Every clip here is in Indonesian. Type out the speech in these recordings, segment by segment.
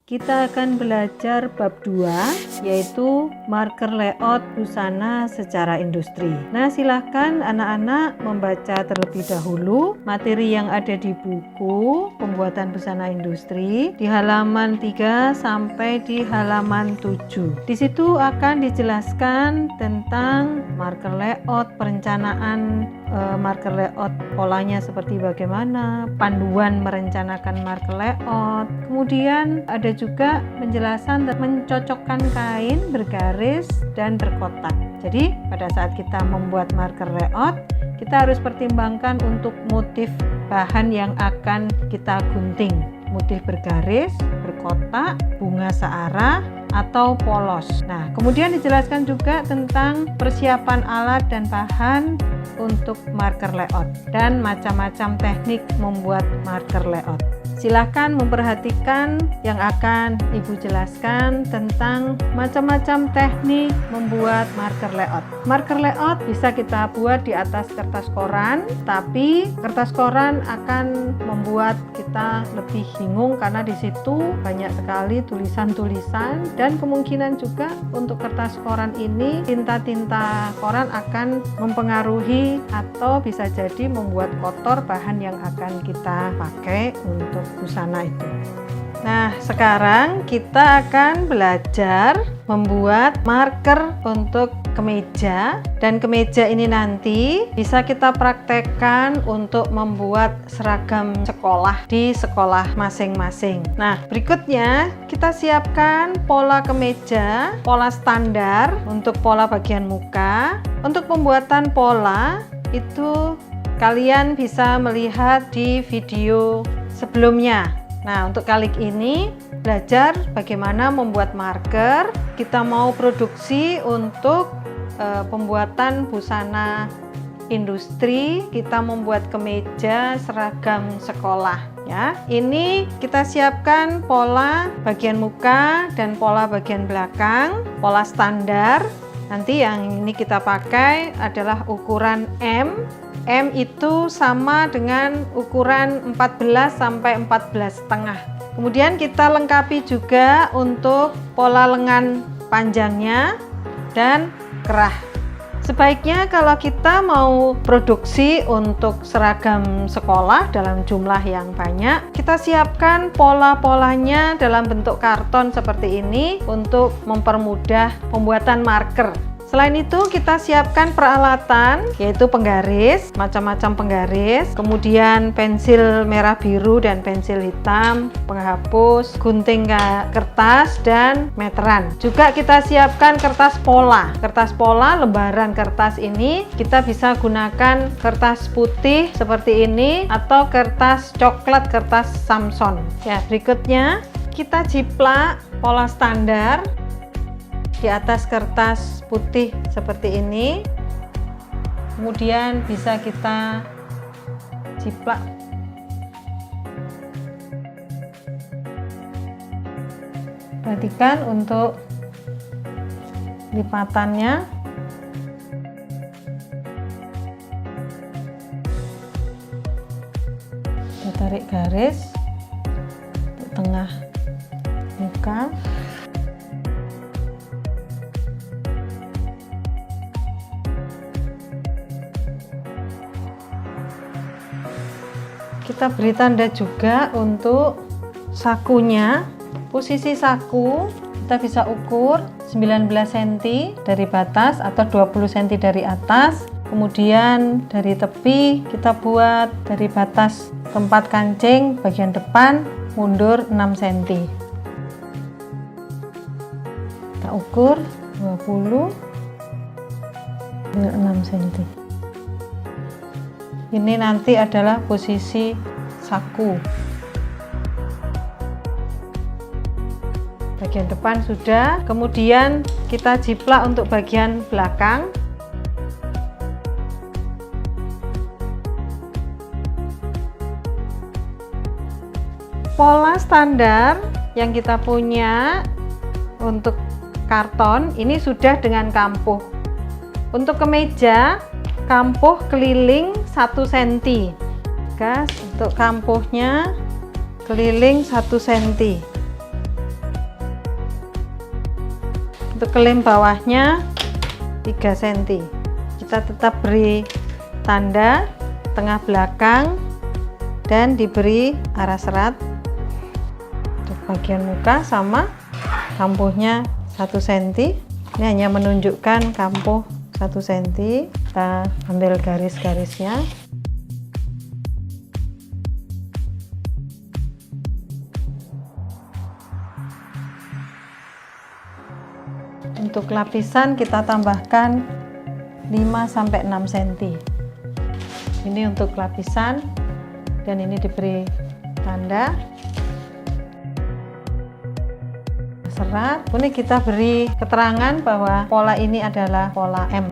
Kita akan belajar bab 2, yaitu marker layout busana secara industri. Nah, silahkan anak-anak membaca terlebih dahulu materi yang ada di buku pembuatan busana industri di halaman 3 sampai di halaman 7. Di situ akan dijelaskan tentang marker layout, perencanaan marker layout, polanya seperti bagaimana, panduan merencanakan marker layout. Kemudian ada juga penjelasan dan mencocokkan kain bergaris dan berkotak. Jadi pada saat kita membuat marker layout, kita harus pertimbangkan untuk motif bahan yang akan kita gunting. Motif bergaris, berkotak, bunga searah, atau polos. Nah, kemudian dijelaskan juga tentang persiapan alat dan bahan untuk marker layout dan macam-macam teknik membuat marker layout. Silakan memperhatikan yang akan Ibu jelaskan tentang macam-macam teknik membuat marker layout. Marker layout bisa kita buat di atas kertas koran, tapi kertas koran akan membuat kita lebih bingung karena di situ banyak sekali tulisan-tulisan dan kemungkinan juga untuk kertas koran ini tinta-tinta koran akan mempengaruhi atau bisa jadi membuat kotor bahan yang akan kita pakai untuk busana itu. Nah, sekarang kita akan belajar membuat marker untuk kemeja, dan kemeja ini nanti bisa kita praktekkan untuk membuat seragam sekolah di sekolah masing-masing. Nah, berikutnya kita siapkan pola kemeja, pola standar untuk pola bagian muka. Untuk pembuatan pola itu kalian bisa melihat di video sebelumnya. Nah, untuk kali ini belajar bagaimana membuat marker. Kita mau produksi untuk pembuatan busana industri, kita membuat kemeja seragam sekolah ya. Ini kita siapkan pola bagian muka dan pola bagian belakang, pola standar. Nanti yang ini kita pakai adalah ukuran M. M itu sama dengan ukuran 14 sampai 14,5. Kemudian kita lengkapi juga untuk pola lengan panjangnya dan kerah. Sebaiknya kalau kita mau produksi untuk seragam sekolah dalam jumlah yang banyak, kita siapkan pola-polanya dalam bentuk karton seperti ini untuk mempermudah pembuatan marker. Selain itu kita siapkan peralatan, yaitu penggaris, macam-macam penggaris, kemudian pensil merah biru dan pensil hitam, penghapus, gunting kertas, dan meteran. Juga kita siapkan kertas pola. Kertas pola, lembaran kertas ini kita bisa gunakan kertas putih seperti ini atau kertas coklat, kertas Samson. Ya, berikutnya kita jiplak pola standar di atas kertas putih seperti ini, kemudian bisa kita jiplak. Perhatikan untuk lipatannya. Kita tarik garis untuk tengah muka. Kita beri tanda juga untuk sakunya. Posisi saku kita bisa ukur 19 cm dari batas atau 20 cm dari atas. Kemudian dari tepi kita buat dari batas tempat kancing bagian depan mundur 6 cm. Kita ukur 20 6 cm. Ini nanti adalah posisi saku. Bagian depan sudah, kemudian kita jiplak untuk bagian belakang. Pola standar yang kita punya untuk karton ini sudah dengan kampuh. Untuk kemeja, kampuh keliling 1 cm. Gas untuk kampuhnya keliling 1 cm. Untuk kelim bawahnya 3 cm. Kita tetap beri tanda tengah belakang dan diberi arah serat. Untuk bagian muka sama, kampuhnya 1 cm. Ini hanya menunjukkan kampuh 1 cm. Kita ambil garis-garisnya. Untuk lapisan kita tambahkan 5-6 cm. Ini untuk lapisan, dan ini diberi tanda serat. Ini kita beri keterangan bahwa pola ini adalah pola M.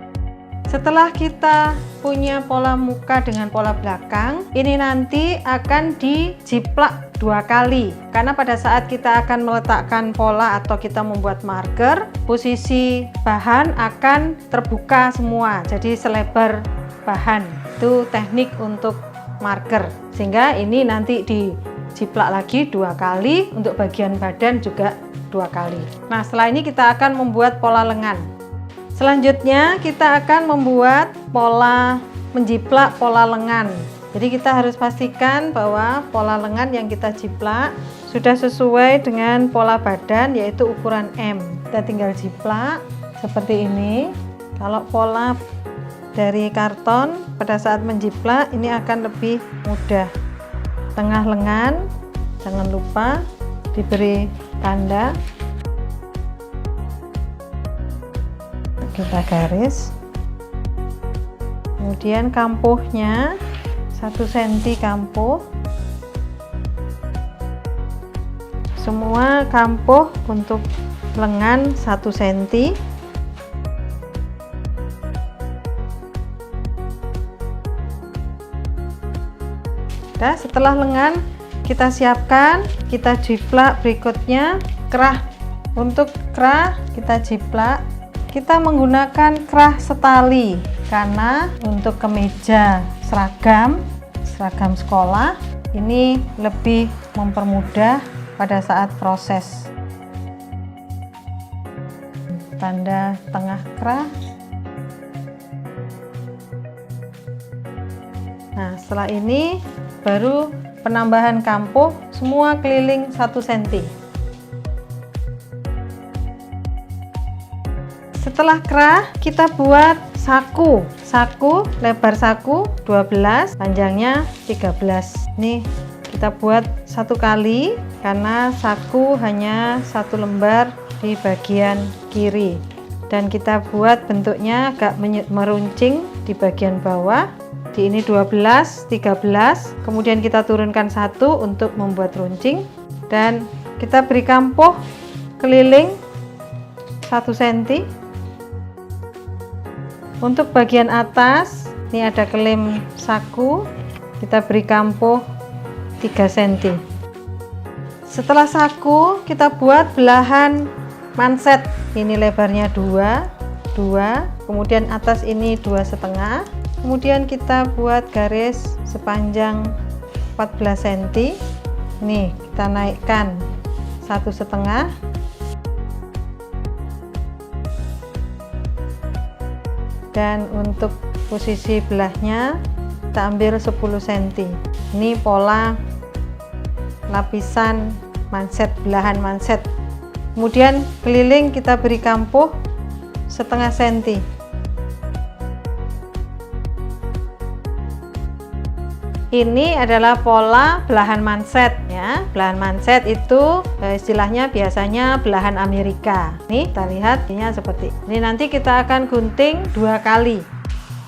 Setelah kita punya pola muka dengan pola belakang, ini nanti akan dijiplak 2 kali, karena pada saat kita akan meletakkan pola atau kita membuat marker, posisi bahan akan terbuka semua, jadi selebar bahan. Itu teknik untuk marker, sehingga ini nanti dijiplak lagi 2 kali, untuk bagian badan juga 2 kali. Nah, setelah ini kita akan membuat pola lengan. Selanjutnya kita akan membuat pola menjiplak pola lengan. Jadi kita harus pastikan bahwa pola lengan yang kita jiplak sudah sesuai dengan pola badan, yaitu ukuran M. Kita tinggal jiplak seperti ini. Kalau pola dari karton, pada saat menjiplak ini akan lebih mudah. Tengah lengan jangan lupa diberi tanda. Kita garis, kemudian kampuhnya 1 cm kampuh. Semua kampuh untuk lengan 1 cm. Nah, setelah lengan kita siapkan, kita jiplak berikutnya kerah. Untuk kerah kita jiplak. Kita menggunakan kerah setali, karena untuk kemeja seragam sekolah ini lebih mempermudah pada saat proses. Tanda tengah kerah. Nah, setelah ini baru penambahan kampuh, semua keliling 1 cm. Setelah kerah, kita buat saku. Lebar saku 12, panjangnya 13. Ini kita buat 1 kali, karena saku hanya 1 lembar di bagian kiri. Dan kita buat bentuknya agak meruncing di bagian bawah. Di ini 12, 13, kemudian kita turunkan 1 untuk membuat runcing. Dan kita beri kampuh keliling 1 cm. Untuk bagian atas, ini ada kelim saku, kita beri kampuh 3 cm. Setelah saku, kita buat belahan manset. Ini lebarnya 2, kemudian atas ini 2,5. Kemudian kita buat garis sepanjang 14 cm. Nih, kita naikkan 1,5. Dan untuk posisi belahnya kita ambil 10 cm. Ini pola lapisan manset, belahan manset. Kemudian keliling kita beri kampuh 0,5 cm. Ini adalah pola belahan manset ya. Belahan manset itu istilahnya biasanya belahan Amerika. Nih, kita lihat ini seperti ini. Nanti kita akan gunting 2 kali.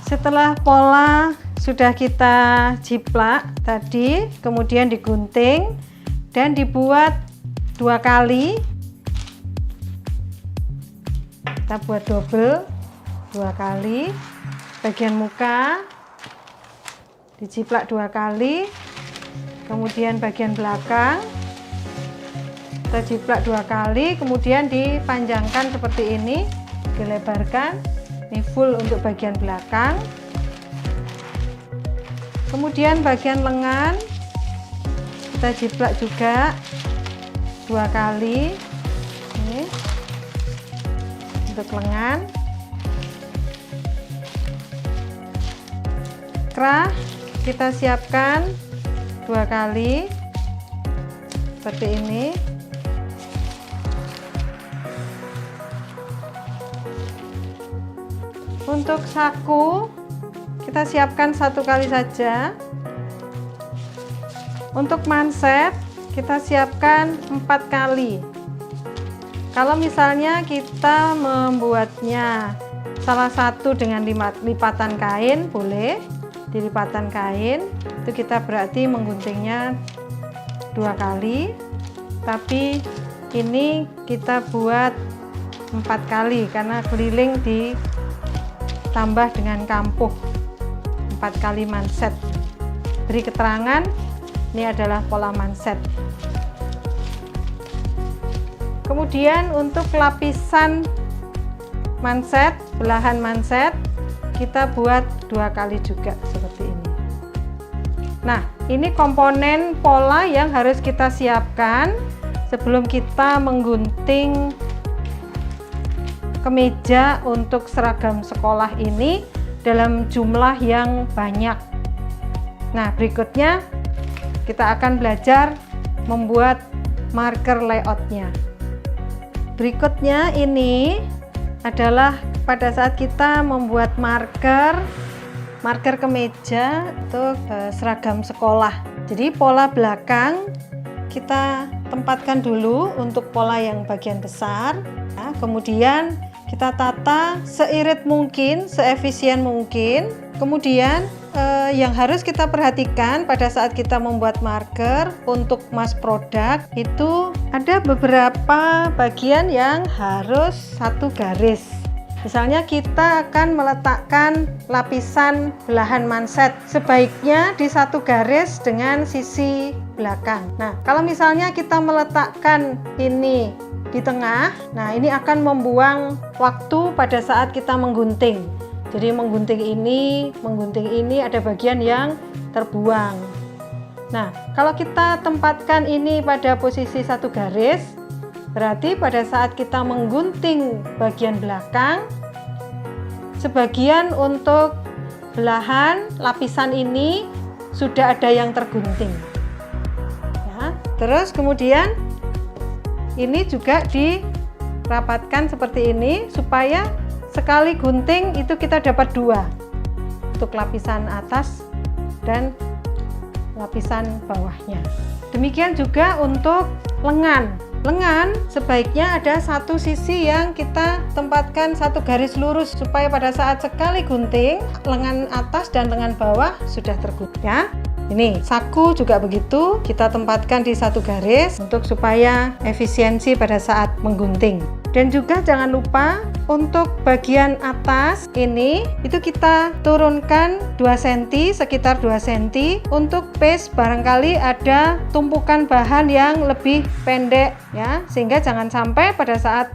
Setelah pola sudah kita jiplak tadi, kemudian digunting dan dibuat 2 kali. Kita buat double 2 kali. Bagian muka dijiplak 2 kali, kemudian bagian belakang kita jiplak 2 kali, kemudian dipanjangkan seperti ini, dilebarkan. Ini full untuk bagian belakang. Kemudian bagian lengan kita jiplak juga 2 kali. Ini. untuk lengan. Kerah kita siapkan 2 kali seperti ini. Untuk saku kita siapkan 1 kali saja. Untuk manset kita siapkan 4 kali. Kalau misalnya kita membuatnya salah satu dengan lipatan kain, boleh di lipatan kain, itu kita berarti mengguntingnya 2 kali, tapi ini kita buat 4 kali karena keliling ditambah dengan kampuh. 4 kali manset. Beri keterangan, ini adalah pola manset. Kemudian untuk lapisan manset, belahan manset, kita buat 2 kali juga seperti ini. Nah, ini komponen pola yang harus kita siapkan sebelum kita menggunting kemeja untuk seragam sekolah ini dalam jumlah yang banyak. Nah, berikutnya kita akan belajar membuat marker layoutnya. Berikutnya ini adalah pada saat kita membuat marker kemeja untuk seragam sekolah. Jadi pola belakang kita tempatkan dulu untuk pola yang bagian besar. Nah, kemudian kita tata seirit mungkin, seefisien mungkin. Kemudian yang harus kita perhatikan pada saat kita membuat marker untuk mass product itu ada beberapa bagian yang harus satu garis. Misalnya kita akan meletakkan lapisan belahan manset, sebaiknya di satu garis dengan sisi belakang. Nah, kalau misalnya kita meletakkan ini di tengah, nah ini akan membuang waktu pada saat kita menggunting. Jadi menggunting ini ada bagian yang terbuang. Nah, kalau kita tempatkan ini pada posisi satu garis, berarti pada saat kita menggunting bagian belakang, sebagian untuk belahan lapisan ini sudah ada yang tergunting. Ya, terus kemudian ini juga dirapatkan seperti ini supaya sekali gunting itu kita dapat 2 untuk lapisan atas dan lapisan bawahnya. Demikian juga untuk lengan. Lengan sebaiknya ada satu sisi yang kita tempatkan satu garis lurus supaya pada saat sekali gunting lengan atas dan lengan bawah sudah tergunting ya. Ini saku juga begitu, kita tempatkan di satu garis untuk supaya efisiensi pada saat menggunting. Dan juga jangan lupa untuk bagian atas ini itu kita turunkan 2 cm, sekitar 2 cm untuk paste barangkali ada tumpukan bahan yang lebih pendek ya, sehingga jangan sampai pada saat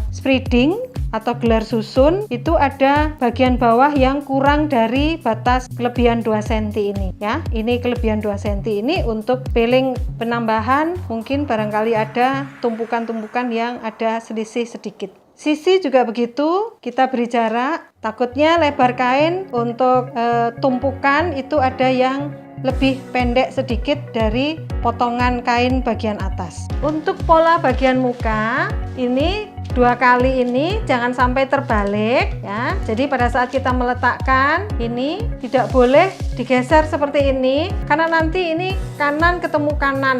spreading atau gelar susun itu ada bagian bawah yang kurang dari batas kelebihan 2 cm ini ya. Ini kelebihan 2 cm ini untuk peeling penambahan, mungkin barangkali ada tumpukan-tumpukan yang ada selisih sedikit. Sisi juga begitu, kita beri jarak, takutnya lebar kain untuk tumpukan itu ada yang lebih pendek sedikit dari potongan kain bagian atas. Untuk pola bagian muka ini 2 kali ini jangan sampai terbalik ya. Jadi pada saat kita meletakkan ini tidak boleh digeser seperti ini karena nanti ini kanan ketemu kanan,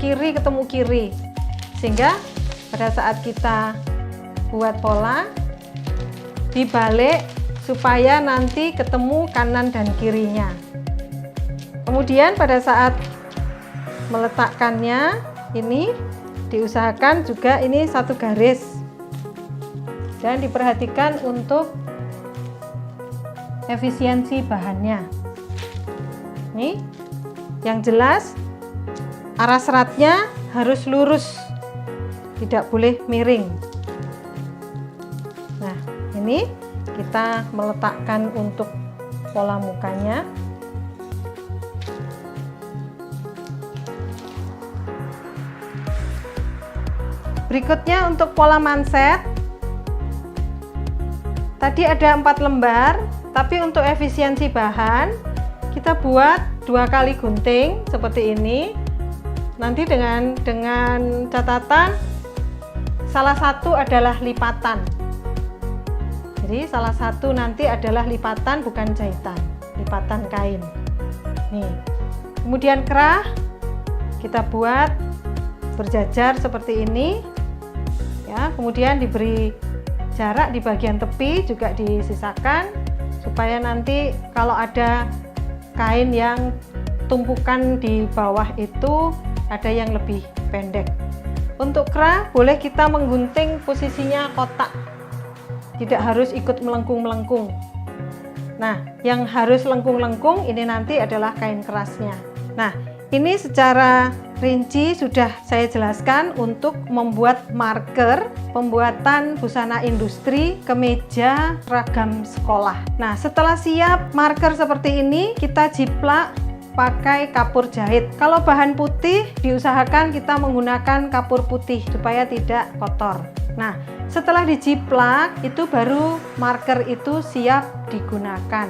kiri ketemu kiri. Sehingga pada saat kita buat pola dibalik supaya nanti ketemu kanan dan kirinya. Kemudian pada saat meletakkannya ini diusahakan juga ini satu garis dan diperhatikan untuk efisiensi bahannya. Nih, yang jelas arah seratnya harus lurus, tidak boleh miring. Nah, ini kita meletakkan untuk pola mukanya. Berikutnya untuk pola manset, tadi ada 4 lembar, tapi untuk efisiensi bahan kita buat 2 kali gunting seperti ini. Nanti dengan catatan salah satu adalah lipatan. Jadi salah satu nanti adalah lipatan, bukan jahitan, lipatan kain. Nih. Kemudian kerah kita buat berjajar seperti ini. Ya, kemudian diberi jarak di bagian tepi juga disisakan supaya nanti kalau ada kain yang tumpukan di bawah itu ada yang lebih pendek. Untuk kerah boleh kita menggunting posisinya kotak, tidak harus ikut melengkung-melengkung. Nah, yang harus lengkung-lengkung ini nanti adalah kain kerasnya. Nah, ini secara rinci sudah saya jelaskan untuk membuat marker pembuatan busana industri, kemeja, seragam sekolah. Nah, setelah siap marker seperti ini, kita jiplak pakai kapur jahit. Kalau bahan putih, diusahakan kita menggunakan kapur putih supaya tidak kotor. Nah, setelah dijiplak, itu baru marker itu siap digunakan.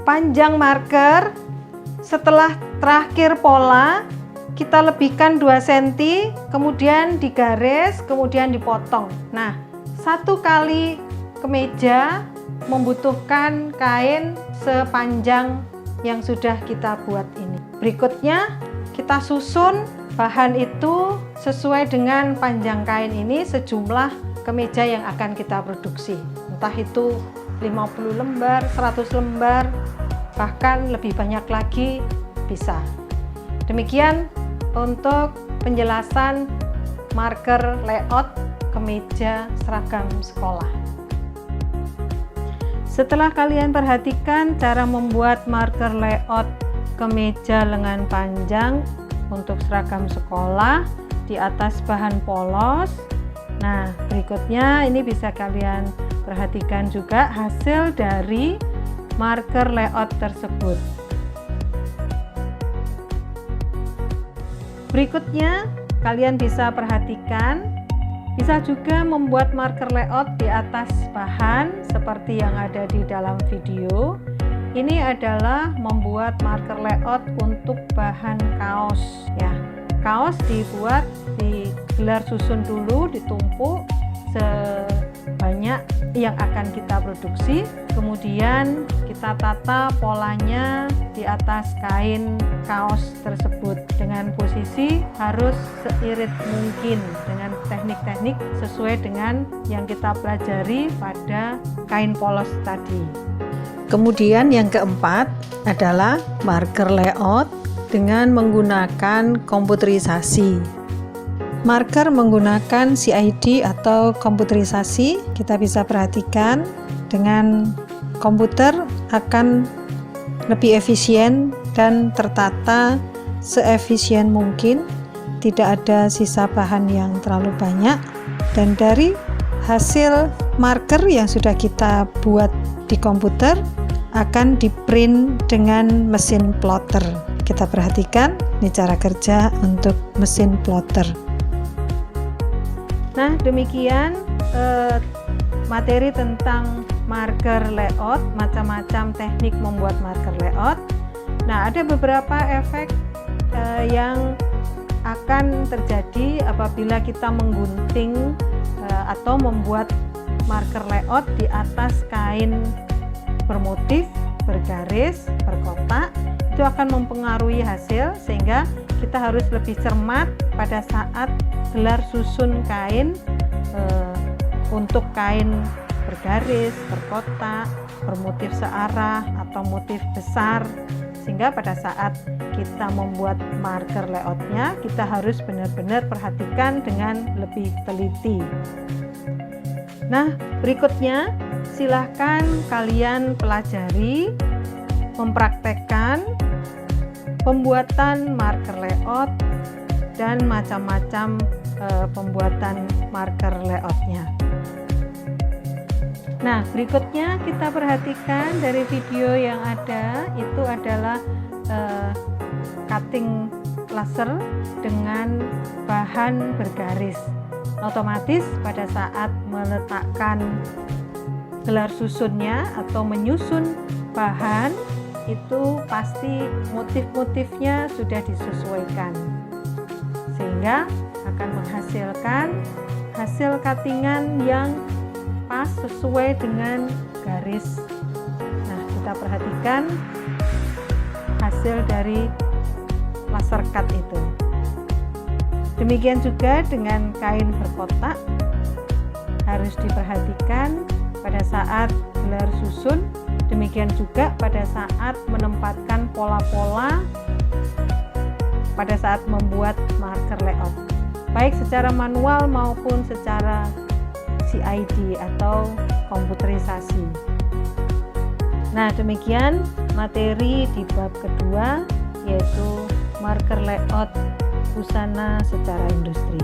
Panjang marker setelah terakhir pola kita lebihkan 2 cm, kemudian digaris, kemudian dipotong. Nah, 1 kali kemeja membutuhkan kain sepanjang yang sudah kita buat ini. Berikutnya kita susun bahan itu sesuai dengan panjang kain ini sejumlah kemeja yang akan kita produksi. Entah itu 50 lembar, 100 lembar, bahkan lebih banyak lagi bisa. Demikian untuk penjelasan marker layout kemeja seragam sekolah. Setelah kalian perhatikan cara membuat marker layout kemeja lengan panjang untuk seragam sekolah di atas bahan polos, nah berikutnya ini bisa kalian perhatikan juga hasil dari marker layout tersebut. Berikutnya kalian bisa perhatikan, bisa juga membuat marker layout di atas bahan seperti yang ada di dalam video. Ini adalah membuat marker layout untuk bahan kaos ya. Kaos dibuat, digelar susun dulu, ditumpuk sebanyak yang akan kita produksi, kemudian kita tata polanya di atas kain kaos tersebut dengan posisi harus seirit mungkin dengan teknik-teknik sesuai dengan yang kita pelajari pada kain polos tadi. Kemudian yang keempat adalah marker layout dengan menggunakan komputerisasi. Marker menggunakan CID atau komputerisasi, kita bisa perhatikan dengan komputer akan lebih efisien dan tertata seefisien mungkin, tidak ada sisa bahan yang terlalu banyak, dan dari hasil marker yang sudah kita buat di komputer akan di-print dengan mesin plotter. Kita perhatikan ini cara kerja untuk mesin plotter. Nah, demikian materi tentang marker layout, macam-macam teknik membuat marker layout. Nah, ada beberapa efek yang akan terjadi apabila kita menggunting atau membuat marker layout di atas kain bermotif, bergaris, berkotak. Itu akan mempengaruhi hasil, sehingga kita harus lebih cermat pada saat gelar susun kain untuk kain bergaris, berkotak, bermotif searah atau motif besar, sehingga pada saat kita membuat marker layoutnya kita harus benar-benar perhatikan dengan lebih teliti. Nah, berikutnya silahkan kalian pelajari, mempraktekkan pembuatan marker layout dan macam-macam pembuatan marker layoutnya. Nah, berikutnya kita perhatikan dari video yang ada, itu adalah cutting laser dengan bahan bergaris. Otomatis pada saat meletakkan gelar susunnya atau menyusun bahan itu pasti motif-motifnya sudah disesuaikan sehingga akan menghasilkan hasil cuttingan yang pas sesuai dengan garis. Nah, kita perhatikan hasil dari laser cut itu. Demikian juga dengan kain berkotak, harus diperhatikan pada saat gelar susun, demikian juga pada saat menempatkan pola-pola pada saat membuat marker layout, baik secara manual maupun secara CID atau komputerisasi. Nah, demikian materi di bab kedua, yaitu marker layout busana secara industri.